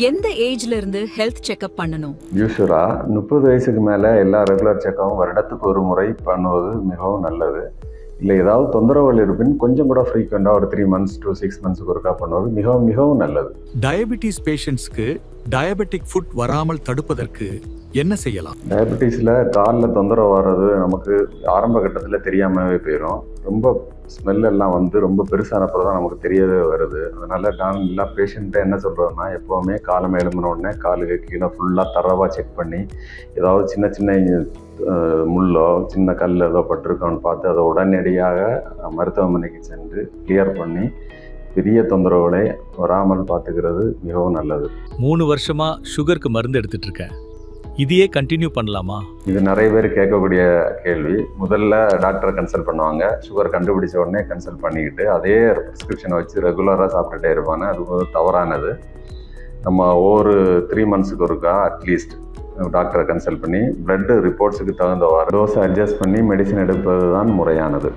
எந்த ஏஜ்ல இருந்து ஹெல்த் செக்அப் பண்ணணும்? யூஸ்வலாக 30 வயசுக்கு மேலே எல்லா ரெகுலர் செக்கப்பும் வருடத்துக்கு ஒரு முறை பண்ணுவது மிகவும் நல்லது. இல்லை ஏதாவது தொந்தரவுகள் இருப்பின் கொஞ்சம் கூட ஃப்ரீக்வெண்ட்டாக ஒரு 3 months to 6 monthsக்கு ஒருக்கா பண்ணுவது மிகவும் மிகவும் நல்லது. டயபெட்டிஸ் பேஷண்ட்ஸ்க்கு டயபெட்டிக் ஃபுட் வராமல் தடுப்பதற்கு என்ன செய்யலாம்? டயபெட்டிஸில் காலில் தொந்தரவு வர்றது நமக்கு ஆரம்ப கட்டத்தில் தெரியாமவே போயிடும். ரொம்ப ஸ்மெல் எல்லாம் வந்து ரொம்ப பெருசானப்போ தான் நமக்கு தெரியவே வருது. அதனால் நான் எல்லா பேஷண்ட்டை என்ன சொல்கிறேன்னா, எப்போவுமே காலம் எழும்பின உடனே காலுக்கு கீழே ஃபுல்லாக தரவாக செக் பண்ணி ஏதாவது சின்ன சின்ன முள்ளோ சின்ன கல் ஏதோ பட்டிருக்கோன்னு பார்த்து அதை உடனடியாக மருத்துவமனைக்கு சென்று கிளியர் பண்ணி பெரிய தொந்தரவுகளை வராமல் பார்த்துக்கிறது மிகவும் நல்லது. 3 வருஷமா சுகருக்கு மருந்து எடுத்துட்டு இருக்கேன். இதையே கண்டினியூ பண்ணலாமா? இது நிறைய பேர் கேட்கக்கூடிய கேள்வி. முதல்ல டாக்டரை கன்சல்ட் பண்ணுவாங்க. சுகர் கண்டுபிடிச்ச உடனே கன்சல்ட் பண்ணிக்கிட்டு அதே ப்ரிஸ்கிரிப்ஷனை வச்சு ரெகுலராக சாப்பிட்டுட்டே இருப்பாங்க. அது தவறானது. நம்ம ஒவ்வொரு 3 monthsக்கு ஒருக்கா அட்லீஸ்ட் டாக்டரை கன்சல்ட் பண்ணி பிளட் ரிப்போர்ட்ஸுக்கு தகுந்தவாறு டோஸை அட்ஜஸ்ட் பண்ணி மெடிசன் எடுப்பது தான் முறையானது.